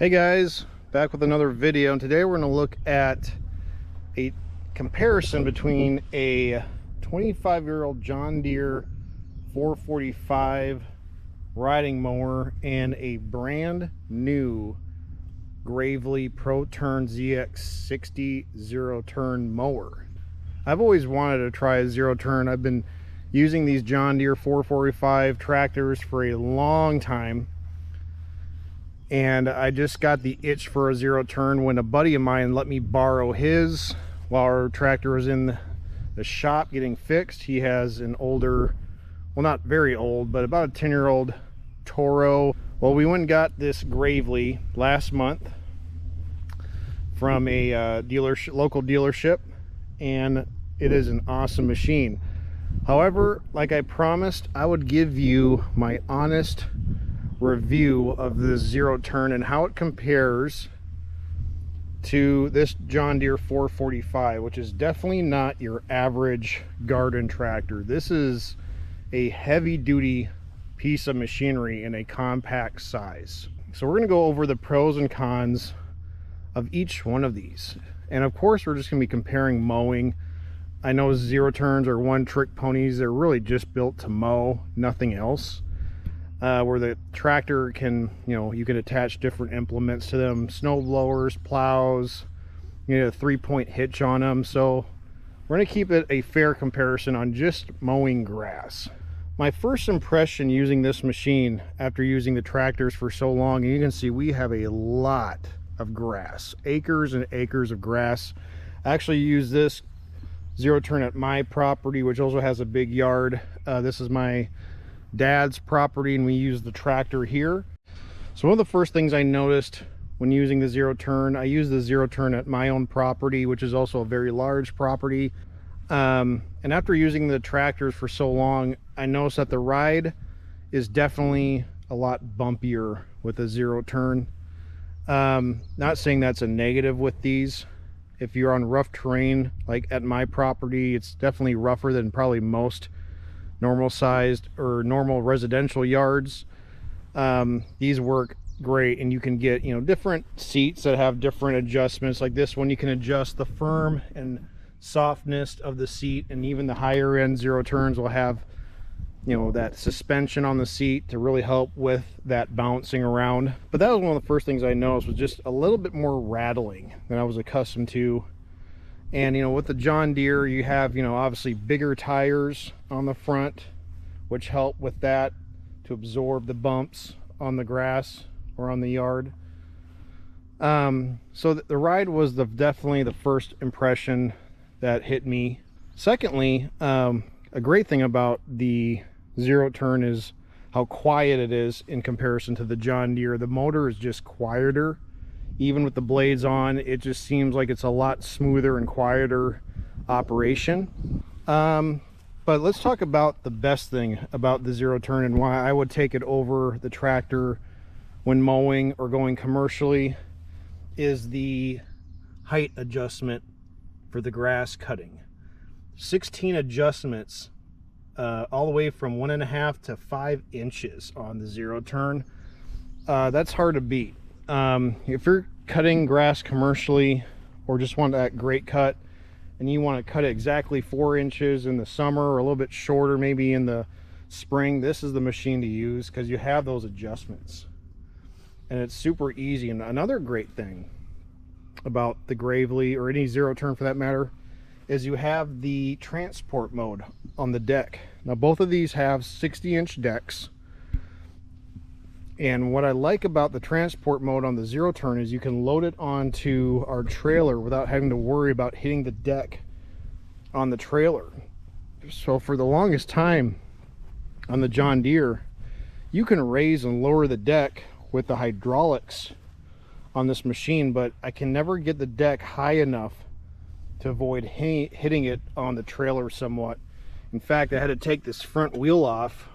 Hey guys, back with another video, and today we're going to look at a comparison between a 25-year-old John Deere 445 riding mower and a brand new Gravely Pro Turn ZX60 zero turn mower. I've always wanted to try a zero turn. I've been using these John Deere 445 tractors for a long time, and I just got the itch for a zero turn when a buddy of mine let me borrow his while our tractor was in the shop getting fixed. He has an older, well, not very old, but about a 10-year-old Toro. Well, we went and got this Gravely last month from a local dealership, and it is an awesome machine. However, like I promised, I would give you my honest review of this zero turn and how it compares to this John Deere 445, which is definitely not your average garden tractor. This is a heavy-duty piece of machinery in a compact size. So we're going to go over the pros and cons of each one of these, and of course we're just going to be comparing mowing. I know zero turns are one-trick ponies. They're really just built to mow, nothing else. Where the tractor can, you can attach different implements to them, snow blowers, plows, a 3-point hitch on them. So we're going to keep it a fair comparison on just mowing grass. My first impression using this machine after using the tractors for so long, and you can see we have a lot of grass, acres and acres of grass. I actually use this zero turn at my property, which also has a big yard. This is my dad's property, and we use the tractor here. So one of the first things I noticed when using the zero turn, I use the zero turn at my own property, which is also a very large property. And after using the tractors for so long, I noticed that the ride is definitely a lot bumpier with a zero turn. Not saying that's a negative with these. If you're on rough terrain, like at my property, it's definitely rougher than probably most normal sized or normal residential yards. These work great, and you can get different seats that have different adjustments. Like this one, you can adjust the firm and softness of the seat, and even the higher end zero turns will have that suspension on the seat to really help with that bouncing around. But that was one of the first things I noticed, was just a little bit more rattling than I was accustomed to. And with the John Deere, you have obviously bigger tires on the front, which help with that, to absorb the bumps on the grass or on the yard. So the ride was definitely the first impression that hit me. Secondly, a great thing about the zero turn is how quiet it is in comparison to the John Deere. The motor is just quieter. Even with the blades on, it just seems like it's a lot smoother and quieter operation. But let's talk about the best thing about the zero turn and why I would take it over the tractor when mowing or going commercially, is the height adjustment for the grass cutting. 16 adjustments, all the way from 1.5 to 5 inches on the zero turn. That's hard to beat. If you're cutting grass commercially or just want that great cut, and you want to cut it exactly 4 inches in the summer or a little bit shorter maybe in the spring, this is the machine to use, because you have those adjustments and it's super easy. And another great thing about the Gravely, or any zero turn for that matter, is you have the transport mode on the deck. Now both of these have 60-inch decks, and what I like about the transport mode on the zero turn is you can load it onto our trailer without having to worry about hitting the deck on the trailer. So for the longest time on the John Deere, you can raise and lower the deck with the hydraulics on this machine, but I can never get the deck high enough to avoid hitting it on the trailer somewhat. In fact, I had to take this front wheel off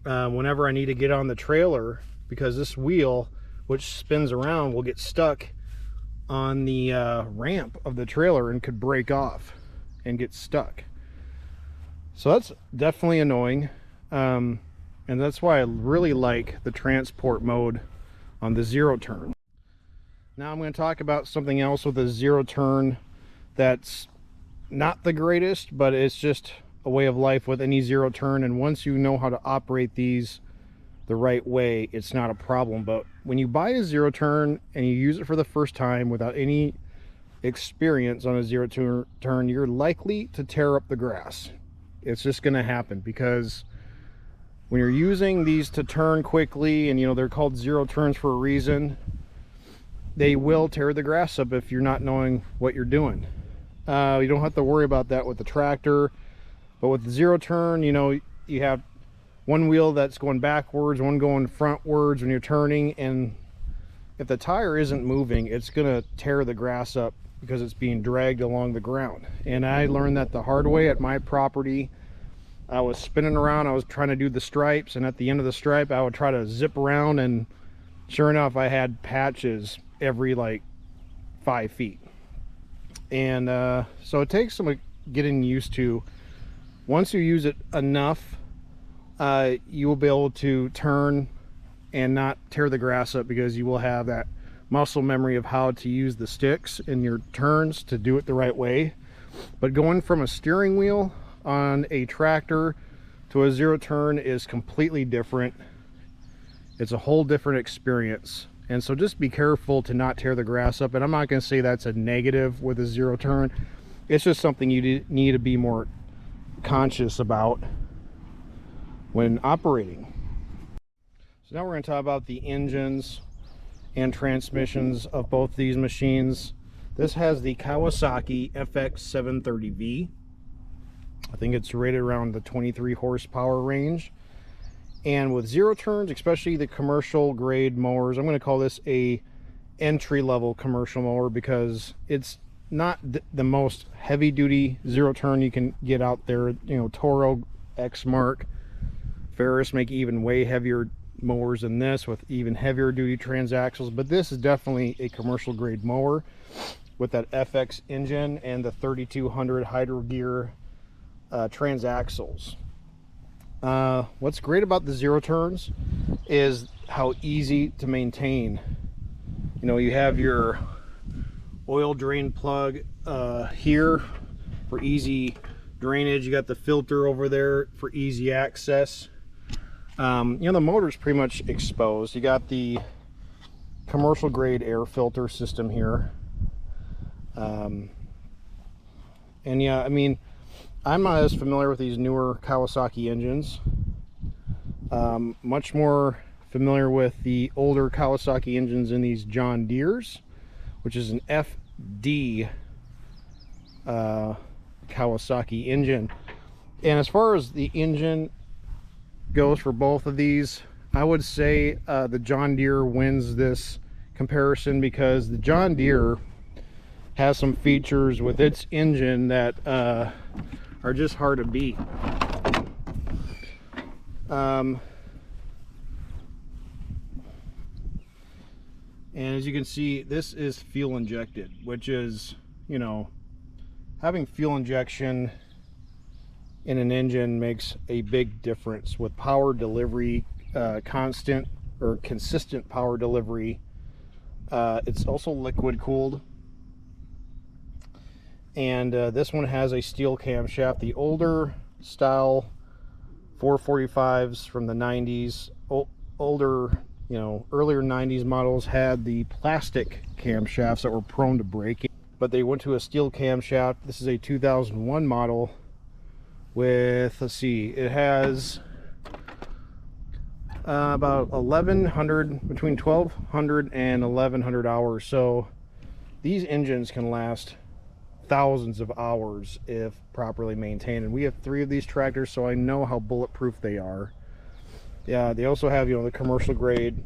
whenever I need to get on the trailer, because this wheel, which spins around, will get stuck on the ramp of the trailer and could break off and get stuck. So that's definitely annoying, and that's why I really like the transport mode on the zero turn. Now I'm going to talk about something else with a zero turn that's not the greatest, but it's just a way of life with any zero turn. And once you know how to operate these the right way, it's not a problem. But when you buy a zero turn and you use it for the first time without any experience on a zero turn, you're likely to tear up the grass. It's just going to happen, because when you're using these to turn quickly, and you know they're called zero turns for a reason, they will tear the grass up if you're not knowing what you're doing. You don't have to worry about that with the tractor, but with the zero turn, you know, you have one wheel that's going backwards, one going frontwards when you're turning, and if the tire isn't moving, it's gonna tear the grass up because it's being dragged along the ground. And I learned that the hard way at my property. I was spinning around, I was trying to do the stripes, and at the end of the stripe I would try to zip around, and sure enough I had patches every like 5 feet. And so it takes some getting used to. Once you use it enough, you will be able to turn and not tear the grass up, because you will have that muscle memory of how to use the sticks in your turns to do it the right way. But going from a steering wheel on a tractor to a zero turn is completely different. It's a whole different experience. And so just be careful to not tear the grass up. And I'm not going to say that's a negative with a zero turn. It's just something you need to be more conscious about when operating. So now we're going to talk about the engines and transmissions of both these machines. This has the Kawasaki FX730V. I think it's rated around the 23 horsepower range. And with zero turns, especially the commercial grade mowers, I'm going to call this a entry-level commercial mower, because it's not the most heavy-duty zero turn you can get out there. You know, Toro, Exmark, Ferris make even way heavier mowers than this, with even heavier duty transaxles. But this is definitely a commercial grade mower with that FX engine and the 3200 Hydro Gear transaxles. What's great about the zero turns is how easy to maintain. You know, you have your oil drain plug here for easy drainage. You got the filter over there for easy access. You know, the motor's pretty much exposed. You got the commercial grade air filter system here. And yeah, I mean, I'm not as familiar with these newer Kawasaki engines. Much more familiar with the older Kawasaki engines in these John Deeres, which is an FD Kawasaki engine. And as far as the engine goes for both of these, I would say the John Deere wins this comparison, because the John Deere has some features with its engine that are just hard to beat. And as you can see, this is fuel injected, which is, you know, having fuel injection in an engine makes a big difference with power delivery, constant or consistent power delivery. It's also liquid cooled. And this one has a steel camshaft. The older style 445s from the 90s, older, you know, earlier 90s models had the plastic camshafts that were prone to breaking, but they went to a steel camshaft. This is a 2001 model with, let's see, it has about 1100, between 1200 and 1100 hours. So these engines can last thousands of hours if properly maintained. And we have 3 of these tractors, so I know how bulletproof they are. Yeah, they also have, you know, the commercial grade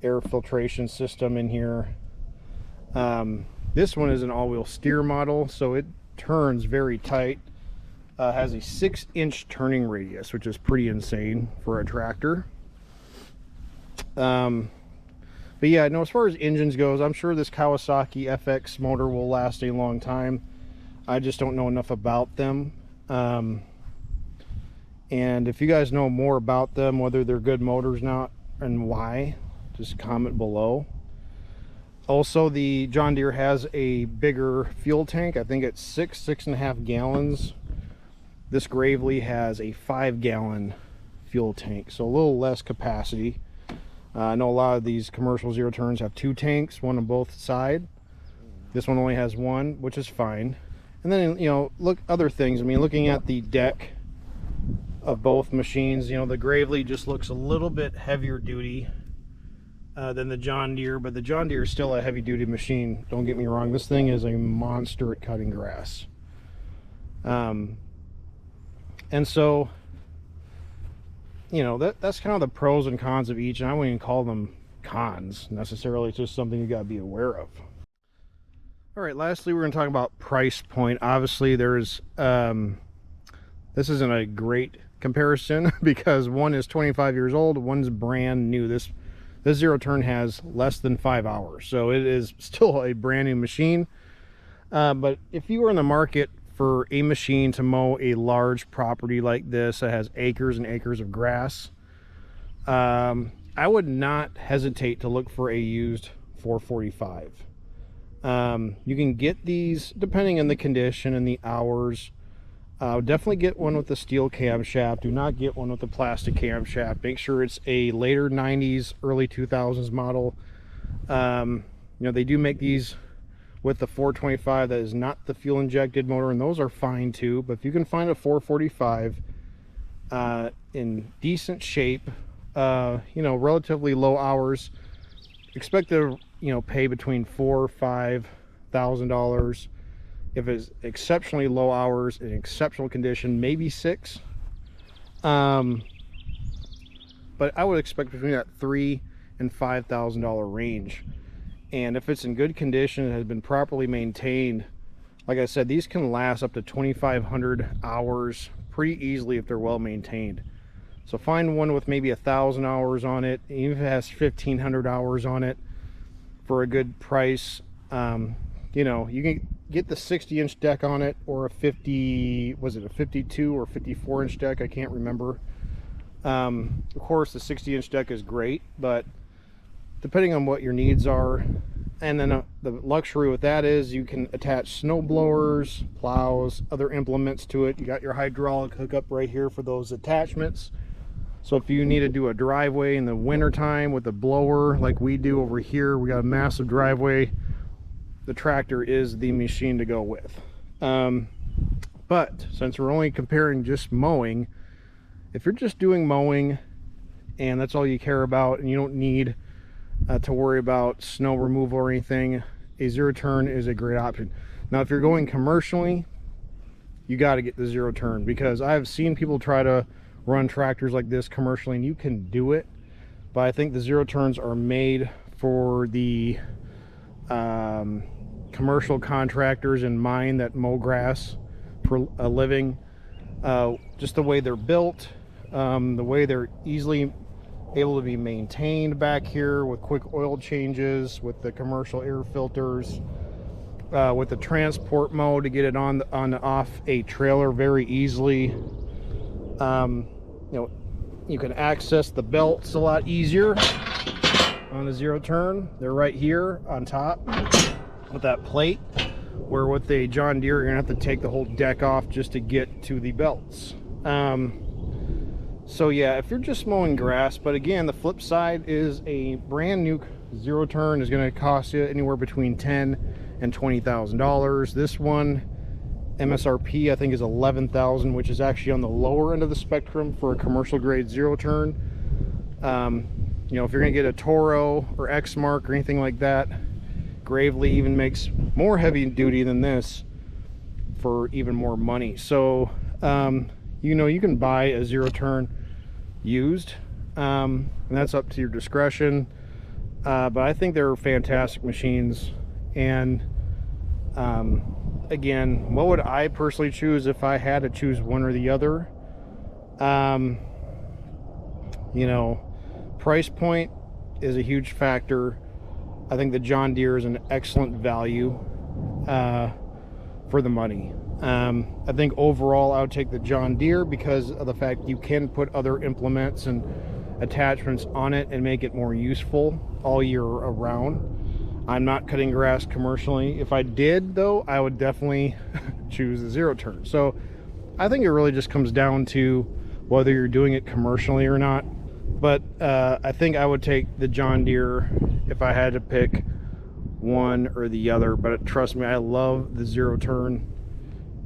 air filtration system in here. This one is an all-wheel steer model, so it turns very tight. Has a 6-inch turning radius, which is pretty insane for a tractor. But yeah, no, as far as engines goes, I'm sure this Kawasaki FX motor will last a long time. I just don't know enough about them. And if you guys know more about them, whether they're good motors or not, and why, just comment below. Also, the John Deere has a bigger fuel tank. I think it's 6.5 gallons. This Gravely has a 5-gallon fuel tank, so a little less capacity. I know a lot of these commercial zero turns have 2 tanks, one on both sides. This one only has 1, which is fine. And then, you know, look, other things. I mean, looking at the deck of both machines, you know, the Gravely just looks a little bit heavier duty than the John Deere, but the John Deere is still a heavy duty machine. Don't get me wrong, this thing is a monster at cutting grass. And so, you know, that's kind of the pros and cons of each, and I wouldn't even call them cons necessarily. It's just something you got to be aware of. All right, lastly, we're going to talk about price point. Obviously, there's this isn't a great comparison because one is 25 years old, one's brand new. This zero turn has less than 5 hours, so it is still a brand new machine. But if you were in the market for a machine to mow a large property like this that has acres and acres of grass, I would not hesitate to look for a used 445. You can get these depending on the condition and the hours. Definitely get one with the steel camshaft. Do not get one with the plastic camshaft. Make sure it's a later 90s, early 2000s model. You know, they do make these with the 425 that is not the fuel injected motor, and those are fine too. But if you can find a 445 in decent shape, you know, relatively low hours, expect to, you know, pay between $4,000 or $5,000. If it's exceptionally low hours in exceptional condition, maybe $6,000. But I would expect between that $3,000 and $5,000 range. And if it's in good condition and has been properly maintained, like I said, these can last up to 2,500 hours pretty easily if they're well maintained. So find one with maybe 1,000 hours on it, even if it has 1,500 hours on it, for a good price. You know, you can get the 60-inch deck on it, or a 52 or 54-inch deck, I can't remember. Of course, the 60-inch deck is great, but depending on what your needs are. And then the luxury with that is you can attach snow blowers, plows, other implements to it. You got your hydraulic hookup right here for those attachments. So if you need to do a driveway in the winter time with a blower like we do over here, we got a massive driveway, the tractor is the machine to go with. But since we're only comparing just mowing, if you're just doing mowing and that's all you care about, and you don't need to worry about snow removal or anything, a zero turn is a great option. Now if you're going commercially, you got to get the zero turn, because I've seen people try to run tractors like this commercially, and you can do it, but I think the zero turns are made for the commercial contractors in mind that mow grass for a living. Just the way they're built, the way they're easily able to be maintained back here with quick oil changes, with the commercial air filters, with the transport mode to get it on off a trailer very easily. You know, you can access the belts a lot easier on the zero turn. They're right here on top with that plate, where with a John Deere you're gonna have to take the whole deck off just to get to the belts. So yeah, if you're just mowing grass, but again, the flip side is a brand new zero turn is going to cost you anywhere between $10,000 and $20,000. This one MSRP I think is $11,000, which is actually on the lower end of the spectrum for a commercial grade zero turn. You know, if you're going to get a Toro or Exmark or anything like that, Gravely even makes more heavy duty than this for even more money. So you know, you can buy a zero turn used, and that's up to your discretion, but I think they're fantastic machines. And again, what would I personally choose if I had to choose one or the other? You know, price point is a huge factor. I think the John Deere is an excellent value for the money. I think overall I would take the John Deere because of the fact you can put other implements and attachments on it and make it more useful all year around. I'm not cutting grass commercially. If I did though, I would definitely choose the zero turn. So I think it really just comes down to whether you're doing it commercially or not. But I think I would take the John Deere if I had to pick one or the other. But trust me, I love the zero turn.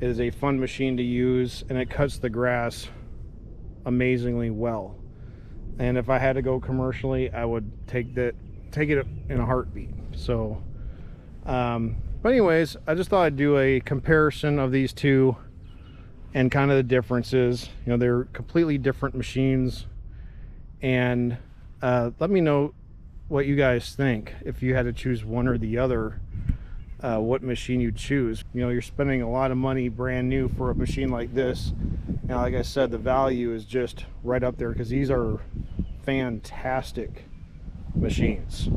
It is a fun machine to use, and it cuts the grass amazingly well. And if I had to go commercially, I would take it in a heartbeat. So but anyways, I just thought I'd do a comparison of these two and kind of the differences. You know, they're completely different machines, and let me know what you guys think. If you had to choose one or the other, what machine you choose. You know, you're spending a lot of money brand new for a machine like this. Now, like I said, the value is just right up there because these are fantastic machines.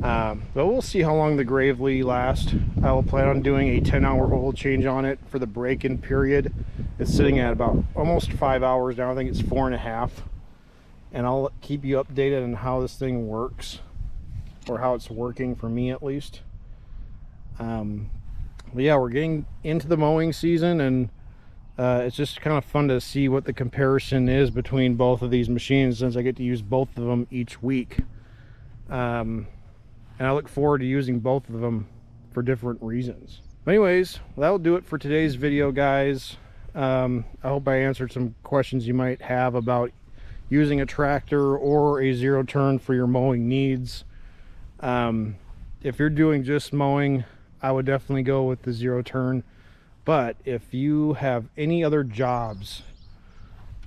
But we'll see how long the Gravely lasts. I will plan on doing a 10-hour oil change on it for the break-in period. It's sitting at about almost 5 hours now. I think it's 4.5. And I'll keep you updated on how this thing works, or how it's working for me at least. But yeah, we're getting into the mowing season, and it's just kind of fun to see what the comparison is between both of these machines, since I get to use both of them each week. And I look forward to using both of them for different reasons. But anyways, that'll do it for today's video, guys. I hope I answered some questions you might have about using a tractor or a zero turn for your mowing needs. If you're doing just mowing, I would definitely go with the zero turn. But if you have any other jobs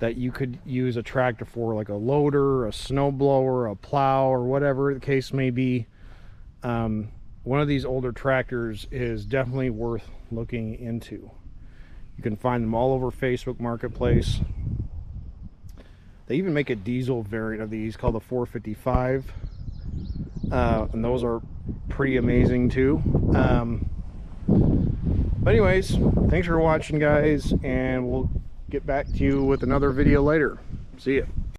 that you could use a tractor for, like a loader, a snow blower, a plow, or whatever the case may be, one of these older tractors is definitely worth looking into. You can find them all over Facebook Marketplace. They even make a diesel variant of these called the 455, and those are pretty amazing too. But anyways, thanks for watching, guys, and we'll get back to you with another video later. See ya.